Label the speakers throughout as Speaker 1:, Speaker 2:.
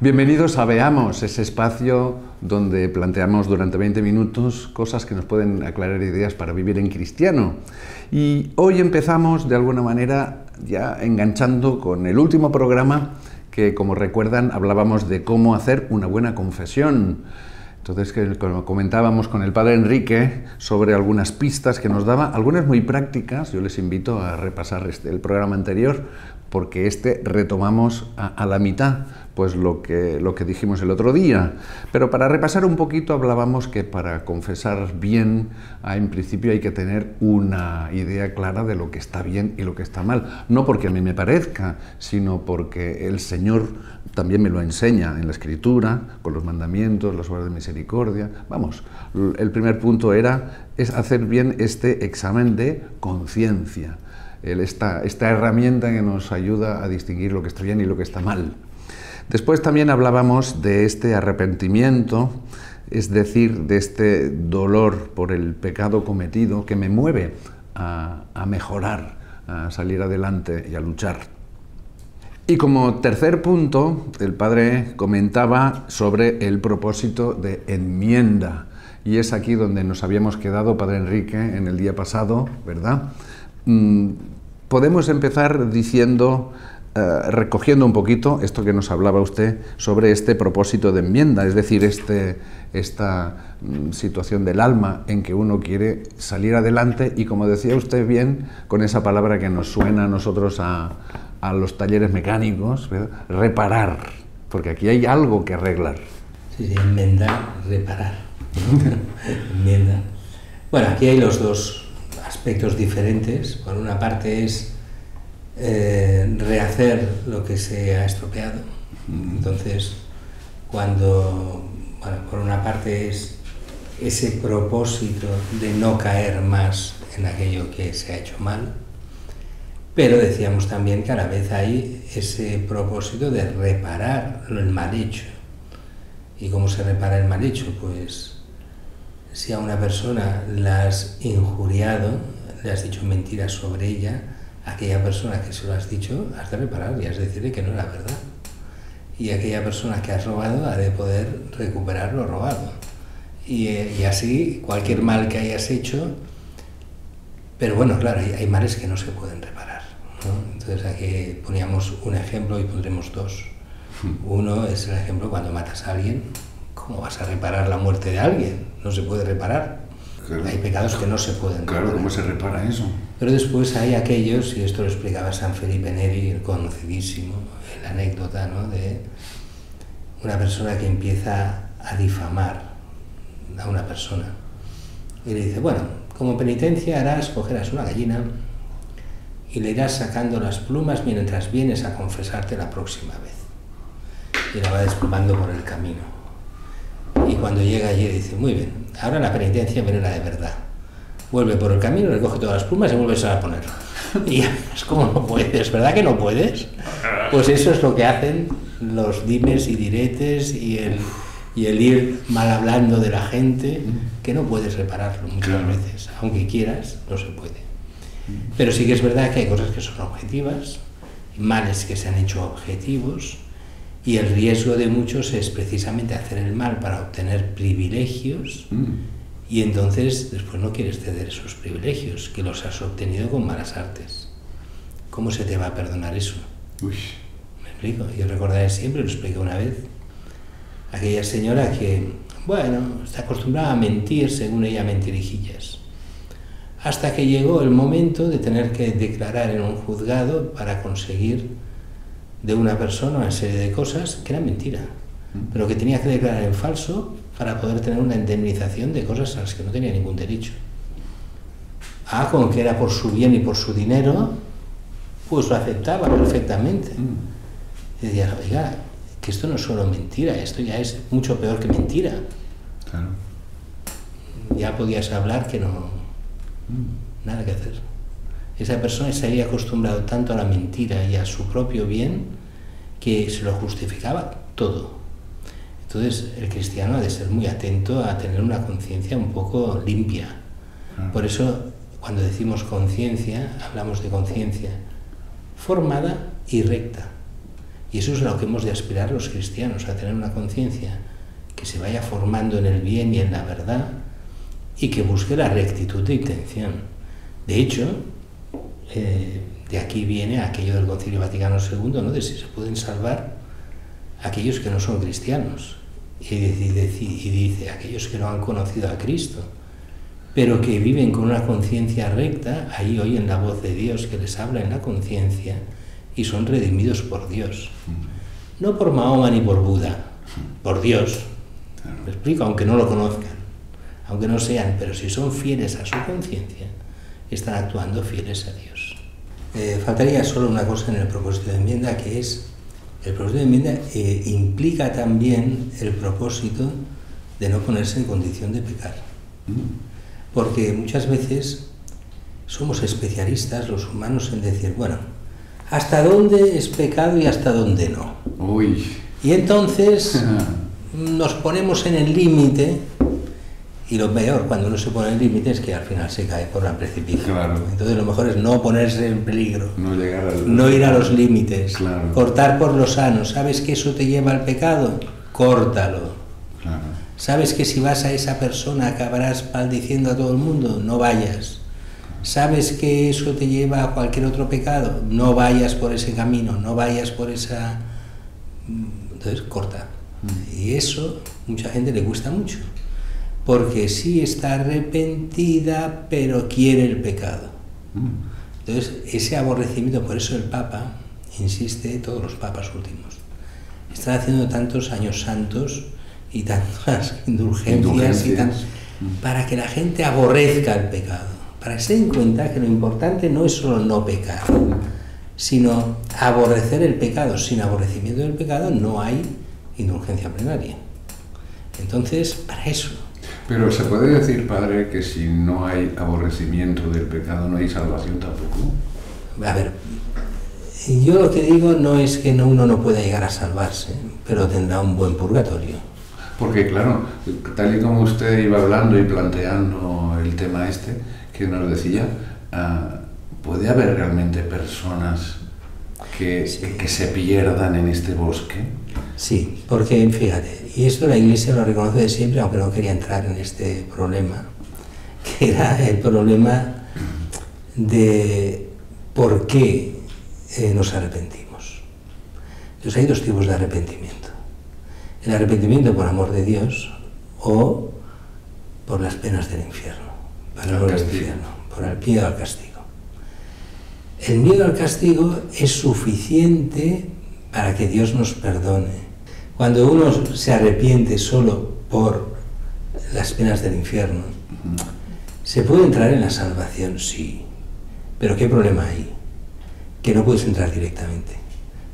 Speaker 1: Bienvenidos a Veamos, ese espacio donde planteamos durante 20 minutos cosas que nos pueden aclarar ideas para vivir en cristiano. Y hoy empezamos de alguna manera ya enganchando con el último programa que, como recuerdan, hablábamos de cómo hacer una buena confesión. Entonces, comentábamos con el padre Enrique sobre algunas pistas que nos daba, algunas muy prácticas. Yo les invito a repasar el programa anterior, porque retomamos a la mitad, pues lo que dijimos el otro día. Pero para repasar un poquito, hablábamos que para confesar bien, en principio hay que tener una idea clara de lo que está bien y lo que está mal. No porque a mí me parezca, sino porque el Señor también me lo enseña en la Escritura, con los mandamientos, las obras de misericordia. Vamos, el primer punto es hacer bien este examen de conciencia. Esta herramienta que nos ayuda a distinguir lo que está bien y lo que está mal. Después también hablábamos de este arrepentimiento, es decir, de este dolor por el pecado cometido que me mueve a mejorar, a salir adelante y a luchar. Y como tercer punto, el padre comentaba sobre el propósito de enmienda. Y es aquí donde nos habíamos quedado, padre Enrique, en el día pasado, ¿verdad? Podemos empezar diciendo, recogiendo un poquito esto que nos hablaba usted sobre este propósito de enmienda, es decir, esta situación del alma en que uno quiere salir adelante y, como decía usted bien, con esa palabra que nos suena a nosotros a los talleres mecánicos, ¿verdad? Reparar, porque aquí hay algo que arreglar.
Speaker 2: Sí, enmendar, reparar. Enmienda. Bueno, aquí hay los dos aspectos diferentes. Por una parte es rehacer lo que se ha estropeado. Entonces, por una parte es ese propósito de no caer más en aquello que se ha hecho mal, pero decíamos también que a la vez hay ese propósito de reparar el mal hecho. ¿Y cómo se repara el mal hecho? Pues si a una persona la has injuriado, le has dicho mentiras sobre ella, aquella persona que se lo has dicho, has de reparar y has de decirle que no era verdad. Y aquella persona que has robado ha de poder recuperar lo robado. Y así cualquier mal que hayas hecho. Pero bueno, claro, hay males que no se pueden reparar, ¿no? Entonces aquí poníamos un ejemplo y pondremos dos. Uno es el ejemplo cuando matas a alguien. ¿Cómo vas a reparar la muerte de alguien? No se puede reparar. Claro. Hay pecados que no se pueden reparar.
Speaker 1: Claro, ¿cómo se repara eso?
Speaker 2: Pero después hay aquellos, y esto lo explicaba San Felipe Neri, el conocidísimo, la anécdota, ¿no?, de una persona que empieza a difamar a una persona. Y le dice, bueno, como penitencia cogerás una gallina y le irás sacando las plumas mientras vienes a confesarte la próxima vez. Y la va desplumando por el camino. Y cuando llega allí dice, muy bien, ahora la penitencia viene la de verdad. Vuelve por el camino, recoge todas las plumas y vuelves a poner. Y es como no puedes, ¿verdad que no puedes? Pues eso es lo que hacen los dimes y diretes y el ir mal hablando de la gente, que no puedes repararlo muchas veces. Aunque quieras, no se puede. Pero sí que es verdad que hay cosas que son objetivas, males que se han hecho objetivos, y el riesgo de muchos es precisamente hacer el mal para obtener privilegios, y entonces después no quieres ceder esos privilegios, que los has obtenido con malas artes. ¿Cómo se te va a perdonar eso?
Speaker 1: Uy.
Speaker 2: ¿Me explico? Yo recordaré siempre, lo expliqué una vez, aquella señora que, bueno, está acostumbrada a mentir, según ella, mentirijillas. Hasta que llegó el momento de tener que declarar en un juzgado para conseguir de una persona una serie de cosas que eran mentira, pero que tenía que declarar en falso para poder tener una indemnización de cosas a las que no tenía ningún derecho. Con que era por su bien y por su dinero, pues lo aceptaba perfectamente. Y decía, oiga, que esto no es solo mentira, esto ya es mucho peor que mentira.
Speaker 1: Claro.
Speaker 2: Ya podías hablar que no, nada que hacer. Esa persona se había acostumbrado tanto a la mentira y a su propio bien que se lo justificaba todo. Entonces el cristiano ha de ser muy atento a tener una conciencia un poco limpia. Por eso cuando decimos conciencia, hablamos de conciencia formada y recta. Y eso es a lo que hemos de aspirar los cristianos, a tener una conciencia que se vaya formando en el bien y en la verdad y que busque la rectitud de intención. De hecho, de aquí viene aquello del Concilio Vaticano II, ¿no?, de si se pueden salvar aquellos que no son cristianos. Y dice, aquellos que no han conocido a Cristo, pero que viven con una conciencia recta, ahí oyen la voz de Dios que les habla en la conciencia y son redimidos por Dios. No por Mahoma ni por Buda, por Dios. ¿Me explico? Aunque no lo conozcan, aunque no sean, pero si son fieles a su conciencia, están actuando fieles a Dios. Faltaría solo una cosa en el propósito de enmienda, que es, el propósito de enmienda implica también el propósito de no ponerse en condición de pecar. Porque muchas veces somos especialistas los humanos en decir, bueno, hasta dónde es pecado y hasta dónde no.
Speaker 1: Uy.
Speaker 2: Y entonces nos ponemos en el límite, y lo peor cuando uno se pone en el límite es que al final se cae por la precipicio.
Speaker 1: Claro.
Speaker 2: Entonces lo mejor es no ponerse en peligro,
Speaker 1: no
Speaker 2: ir a los límites,
Speaker 1: claro.
Speaker 2: Cortar por lo sano. ¿Sabes que eso te lleva al pecado? Córtalo.
Speaker 1: Claro.
Speaker 2: ¿Sabes que si vas a esa persona acabarás maldiciendo a todo el mundo? No vayas. ¿Sabes que eso te lleva a cualquier otro pecado? No vayas por ese camino, no vayas por esa... Entonces, corta. Y eso, mucha gente le cuesta mucho, porque sí está arrepentida, pero quiere el pecado. Entonces, ese aborrecimiento, por eso el Papa insiste, todos los papas últimos, están haciendo tantos años santos y tantas indulgencias. Para que la gente aborrezca el pecado, para que se den cuenta que lo importante no es solo no pecar, sino aborrecer el pecado. Sin aborrecimiento del pecado no hay indulgencia plenaria. Entonces, para eso.
Speaker 1: Pero se puede decir, padre, que si no hay aborrecimiento del pecado no hay salvación tampoco.
Speaker 2: A ver, yo lo que digo no es que uno no pueda llegar a salvarse, pero tendrá un buen purgatorio.
Speaker 1: Porque claro, tal y como usted iba hablando y planteando el tema este, que nos decía, ¿puede haber realmente personas que se pierdan en este bosque?
Speaker 2: Sí, porque fíjate, y esto la Iglesia lo reconoce de siempre, aunque no quería entrar en este problema, que era el problema de por qué nos arrepentimos. Entonces hay dos tipos de arrepentimiento. El arrepentimiento por amor de Dios o por las penas del infierno, por el miedo al castigo. El miedo al castigo es suficiente para que Dios nos perdone. Cuando uno se arrepiente solo por las penas del infierno, ¿se puede entrar en la salvación? Sí. Pero ¿qué problema hay? Que no puedes entrar directamente,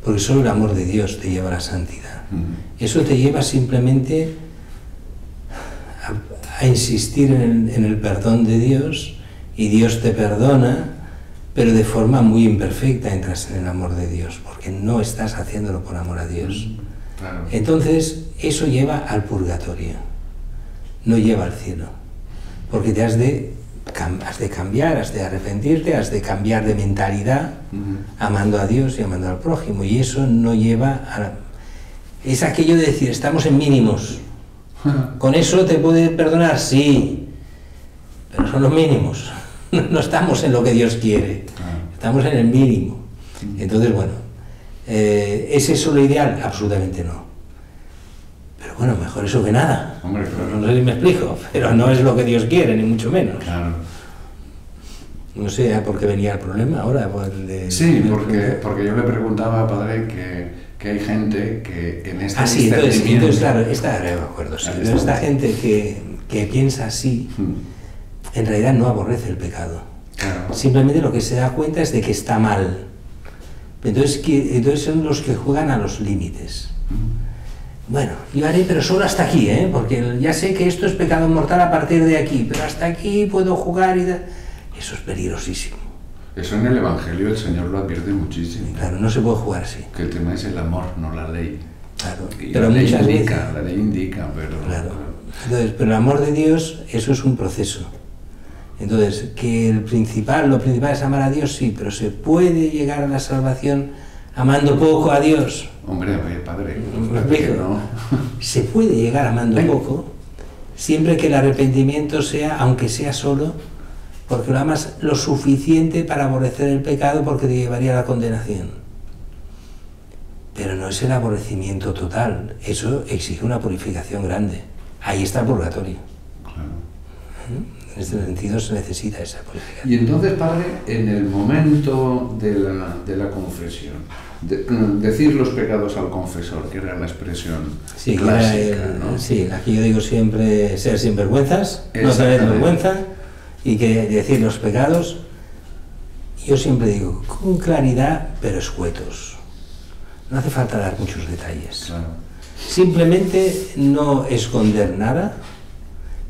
Speaker 2: porque solo el amor de Dios te lleva a la santidad. Eso te lleva simplemente a insistir en el perdón de Dios, y Dios te perdona, pero de forma muy imperfecta entras en el amor de Dios, porque no estás haciéndolo por amor a Dios.
Speaker 1: Claro.
Speaker 2: Entonces, eso lleva al purgatorio, no lleva al cielo, porque te has de cambiar, has de arrepentirte, has de cambiar de mentalidad, amando a Dios y amando al prójimo, y eso no lleva a... Es aquello de decir, estamos en mínimos. ¿Con eso te puede perdonar? Sí, pero son los mínimos. No estamos en lo que Dios quiere, estamos en el mínimo. Entonces, bueno, ¿es eso lo ideal? Absolutamente no. Pero bueno, mejor eso que nada.
Speaker 1: Hombre, claro.
Speaker 2: No sé si me explico, pero no es lo que Dios quiere, ni mucho menos.
Speaker 1: Claro.
Speaker 2: No sé por qué venía el problema ahora.
Speaker 1: Sí, porque yo le preguntaba, padre, que hay gente que en este
Speaker 2: entonces claro, me acuerdo, sí. Entonces, esta gente que piensa así, en realidad no aborrece el pecado.
Speaker 1: Claro.
Speaker 2: Simplemente lo que se da cuenta es de que está mal. Entonces son los que juegan a los límites. Bueno, yo haré, pero solo hasta aquí, porque ya sé que esto es pecado mortal a partir de aquí, pero hasta aquí puedo jugar y... Eso es peligrosísimo.
Speaker 1: Eso en el Evangelio el Señor lo advierte muchísimo.
Speaker 2: Claro, no se puede jugar así.
Speaker 1: Que el tema es el amor, no la ley.
Speaker 2: Claro,
Speaker 1: y
Speaker 2: pero
Speaker 1: la
Speaker 2: muchas
Speaker 1: ley
Speaker 2: veces...
Speaker 1: la ley indica, pero...
Speaker 2: Claro. Entonces, pero el amor de Dios, eso es un proceso. Entonces, que lo principal es amar a Dios, sí, pero se puede llegar a la salvación amando poco a Dios.
Speaker 1: Hombre, a ver, padre,
Speaker 2: ¿no? Se puede llegar amando poco, siempre que el arrepentimiento sea, aunque sea solo, porque lo amas lo suficiente para aborrecer el pecado, porque te llevaría a la condenación. Pero no es el aborrecimiento total, eso exige una purificación grande. Ahí está el purgatorio.
Speaker 1: Claro.
Speaker 2: En este sentido se necesita esa purificación.
Speaker 1: Y entonces, padre, en el momento de la confesión, decir los pecados al confesor, que era la expresión clásica, ¿no?
Speaker 2: Sí, la que yo digo siempre, ser sinvergüenzas, no tener vergüenza, y que decir los pecados, yo siempre digo, con claridad, pero escuetos. No hace falta dar muchos detalles.
Speaker 1: Claro.
Speaker 2: Simplemente no esconder nada,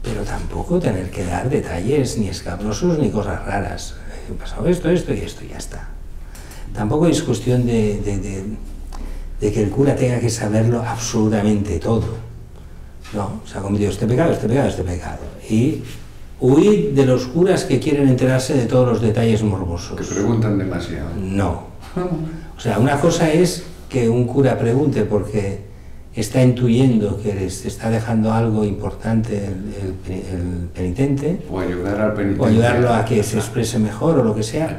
Speaker 2: pero tampoco tener que dar detalles ni escabrosos ni cosas raras. He pasado esto, esto y esto, y ya está. Tampoco es cuestión de que el cura tenga que saberlo absolutamente todo. No, se ha cometido este pecado, este pecado, este pecado. Y huir de los curas que quieren enterarse de todos los detalles morbosos.
Speaker 1: Que preguntan demasiado.
Speaker 2: No. O sea, una cosa es que un cura pregunte porque está intuyendo que les está dejando algo importante el penitente,
Speaker 1: o ayudar al penitente,
Speaker 2: o ayudarlo a que se exprese mejor o lo que sea,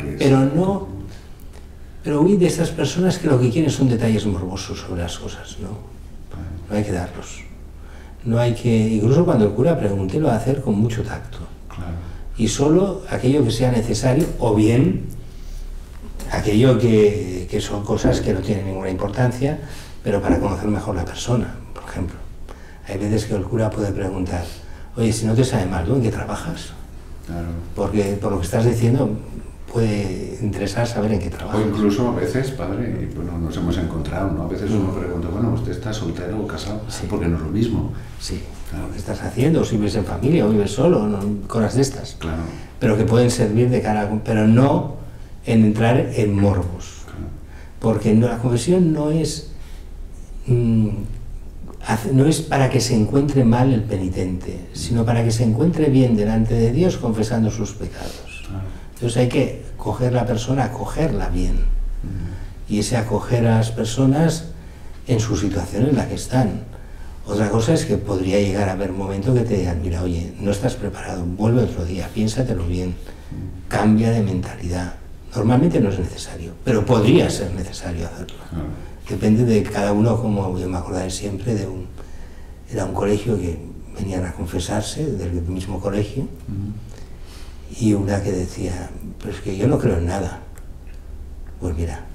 Speaker 2: pero huir de esas personas que lo que quieren son detalles morbosos sobre las cosas. No hay que darlos. No hay que, incluso cuando el cura pregunte, lo va a hacer con mucho tacto.
Speaker 1: Claro.
Speaker 2: Y solo aquello que sea necesario, o bien aquello que son cosas que no tienen ninguna importancia, pero para conocer mejor la persona. Por ejemplo, hay veces que el cura puede preguntar, oye, si no te sabe mal, ¿tú en qué trabajas?
Speaker 1: Claro.
Speaker 2: Porque por lo que estás diciendo puede interesar saber en qué trabajas.
Speaker 1: O incluso a veces, padre, y bueno, nos hemos encontrado, ¿no? A veces uno pregunta, bueno, ¿usted está soltero o casado?
Speaker 2: Sí.
Speaker 1: Porque no es lo mismo.
Speaker 2: Sí,
Speaker 1: claro.
Speaker 2: ¿Qué estás haciendo? O si vives en familia o vives solo, ¿no? Cosas de estas.
Speaker 1: Claro.
Speaker 2: Pero que pueden servir de cara a... Pero no en entrar en morbos.
Speaker 1: Claro.
Speaker 2: Porque la confesión no es para que se encuentre mal el penitente, sino para que se encuentre bien delante de Dios confesando sus pecados.
Speaker 1: Claro.
Speaker 2: Entonces hay que coger la persona, acogerla bien. Y ese acoger a las personas en su situación en la que están. Otra cosa es que podría llegar a haber un momento que te digan, mira, oye, no estás preparado, vuelve otro día, piénsatelo bien, cambia de mentalidad. Normalmente no es necesario, pero podría ser necesario hacerlo. Depende de cada uno, como yo me acordaré siempre era un colegio que venían a confesarse, del mismo colegio, y una que decía, pero es que yo no creo en nada. Pues mira,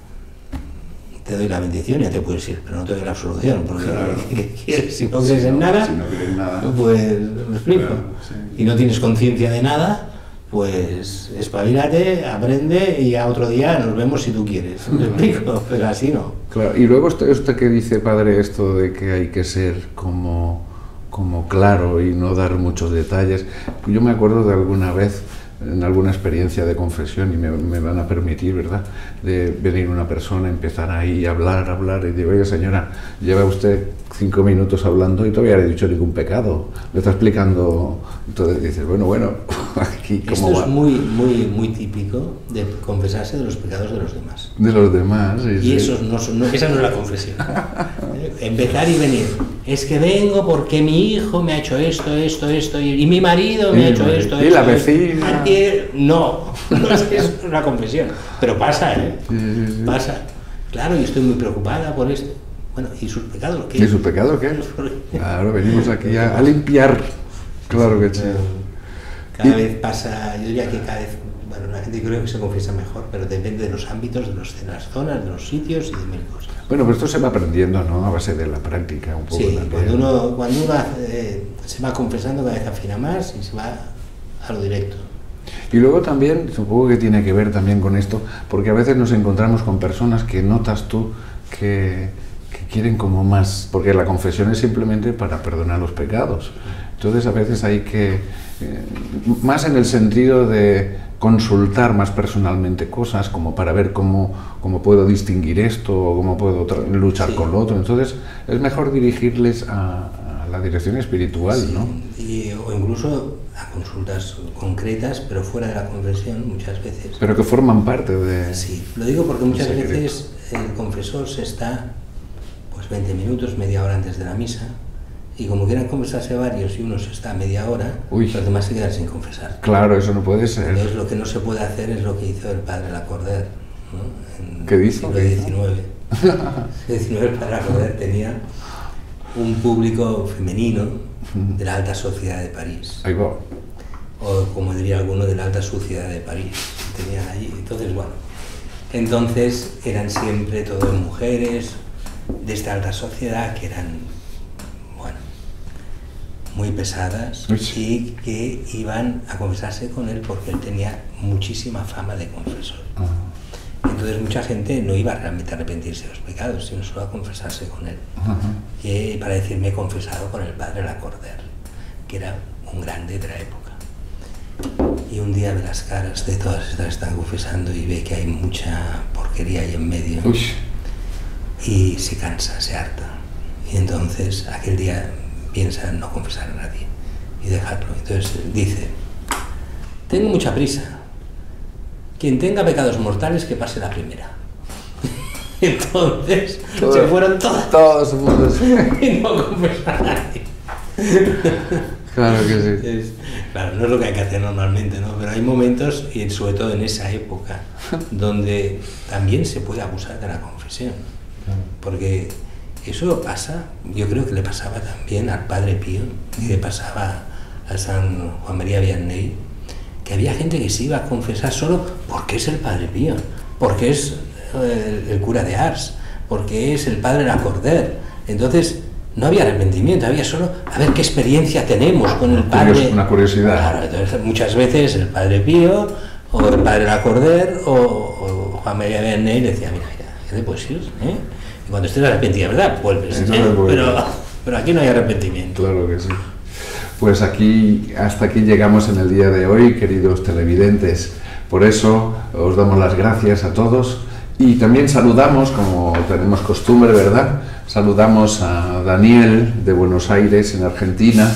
Speaker 2: te doy la bendición y ya te puedes ir, pero no te doy la absolución, porque
Speaker 1: claro.
Speaker 2: ¿qué quieres? Si no crees en nada,
Speaker 1: si no crees nada,
Speaker 2: pues me explico.
Speaker 1: Claro, sí.
Speaker 2: Y no tienes conciencia de nada, pues espabilate, aprende y a otro día nos vemos si tú quieres. ¿Me explico? Pero así no.
Speaker 1: Claro. Y luego usted que dice, padre, esto de que hay que ser como claro y no dar muchos detalles. Yo me acuerdo de alguna vez, en alguna experiencia de confesión, y me van a permitir, ¿verdad?, de venir una persona, empezar ahí a hablar, y digo, oye señora, lleva usted 5 minutos hablando y todavía no he dicho ningún pecado, le está explicando. Entonces dices, bueno, aquí cómo
Speaker 2: Esto
Speaker 1: va.
Speaker 2: es muy típico de confesarse de los pecados de los demás.
Speaker 1: De los demás, sí,
Speaker 2: Y
Speaker 1: sí.
Speaker 2: esa no es la confesión. Empezar y venir. Es que vengo porque mi hijo me ha hecho esto, y mi marido me ha hecho esto.
Speaker 1: Y la vecina.
Speaker 2: No es una confesión. Pero pasa, ¿eh?
Speaker 1: Sí.
Speaker 2: Pasa. Claro, y estoy muy preocupada por esto. Bueno, ¿y sus pecados qué?
Speaker 1: ¿Y sus pecados qué? Claro, venimos aquí a limpiar. Claro que sí.
Speaker 2: Cada vez pasa, yo diría que cada vez, bueno, la gente creo que se confiesa mejor, pero depende de los ámbitos, de las zonas, de los sitios y de mil cosas.
Speaker 1: Bueno, pero esto se va aprendiendo, ¿no?, a base de la práctica, un poco.
Speaker 2: Sí,
Speaker 1: también.
Speaker 2: cuando uno se va confesando, cada vez afina más y se va a lo directo.
Speaker 1: Y luego también, supongo que tiene que ver también con esto, porque a veces nos encontramos con personas que notas tú que quieren como más, porque la confesión es simplemente para perdonar los pecados. Entonces a veces hay que, más en el sentido de consultar más personalmente cosas, como para ver cómo puedo distinguir esto, o cómo puedo luchar con lo otro. Entonces es mejor dirigirles a la dirección espiritual, ¿no?
Speaker 2: O incluso a consultas concretas, pero fuera de la confesión muchas veces.
Speaker 1: Pero que forman parte de...
Speaker 2: Sí, lo digo porque muchas
Speaker 1: secreto.
Speaker 2: veces el confesor se está pues 20 minutos, media hora antes de la misa, y como quieran confesarse varios y uno se está media hora, los demás se quedan sin confesar.
Speaker 1: Claro, eso no puede ser.
Speaker 2: Entonces lo que no se puede hacer es lo que hizo el padre Lacordaire, ¿no?
Speaker 1: ¿Qué dice?
Speaker 2: En el siglo XIX. El padre Lacordaire tenía un público femenino de la alta sociedad de París.
Speaker 1: Ahí va.
Speaker 2: O como diría alguno, de la alta suciedad de París. Tenían allí. Entonces eran siempre todas mujeres de esta alta sociedad que eran, bueno, muy pesadas y que iban a confesarse con él porque él tenía muchísima fama de confesor. Entonces mucha gente no iba realmente a arrepentirse de los pecados, sino solo a confesarse con él. Y para decir, me he confesado con el padre Lacordaire, que era un grande de la época. Y un día ve las caras de todas estas que están confesando y ve que hay mucha porquería ahí en medio. Y se cansa, se harta. Y entonces aquel día piensa en no confesar a nadie y dejarlo. Entonces dice, tengo mucha prisa. Quien tenga pecados mortales que pase la primera. Entonces se fueron todas.
Speaker 1: Todos mundo.
Speaker 2: Y no confesar a nadie.
Speaker 1: Claro que sí.
Speaker 2: Claro, no es lo que hay que hacer normalmente, ¿no? Pero hay momentos, y sobre todo en esa época, donde también se puede abusar de la confesión. Porque eso pasa, yo creo que le pasaba también al Padre Pío, y le pasaba a San Juan María Vianney, que había gente que se iba a confesar solo porque es el Padre Pío, porque es el cura de Ars, porque es el Padre Lacordaire. Entonces no había arrepentimiento, había solo a ver qué experiencia tenemos con el Padre.
Speaker 1: Una curiosidad.
Speaker 2: Claro, entonces muchas veces el Padre Pío o el Padre Lacordaire o Juan María Vianney le decía, mira, ya te puedes ir, ¿eh? Y cuando estés arrepentido, ¿verdad? Vuelves, pero aquí no hay arrepentimiento.
Speaker 1: Claro que sí. Pues hasta aquí llegamos en el día de hoy, queridos televidentes. Por eso os damos las gracias a todos y también saludamos, como tenemos costumbre, ¿verdad? Saludamos a Daniel de Buenos Aires, en Argentina.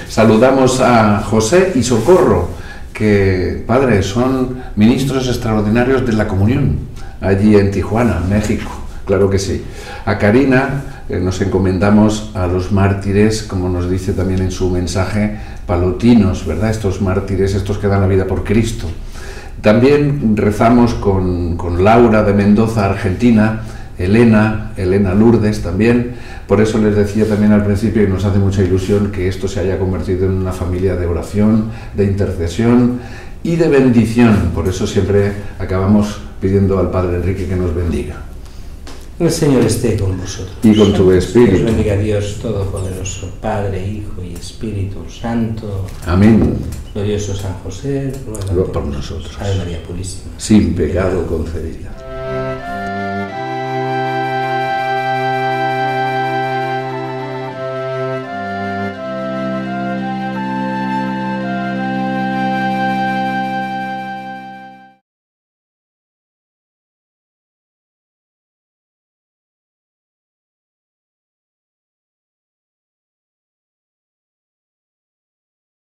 Speaker 1: Saludamos a José y Socorro, que, padre, son ministros extraordinarios de la comunión, allí en Tijuana, México. Claro que sí. A Karina nos encomendamos a los mártires, como nos dice también en su mensaje, palotinos, ¿verdad? Estos mártires, estos que dan la vida por Cristo. También rezamos con Laura de Mendoza, Argentina, Elena Lourdes también. Por eso les decía también al principio, y nos hace mucha ilusión que esto se haya convertido en una familia de oración, de intercesión y de bendición. Por eso siempre acabamos pidiendo al Padre Enrique que nos bendiga.
Speaker 2: El Señor esté con vosotros.
Speaker 1: Y con tu espíritu.
Speaker 2: Os bendiga Dios Todopoderoso, Padre, Hijo y Espíritu Santo.
Speaker 1: Amén.
Speaker 2: Glorioso San José, ruega
Speaker 1: por nosotros.
Speaker 2: Ave María Purísima.
Speaker 1: Sin pecado concebida.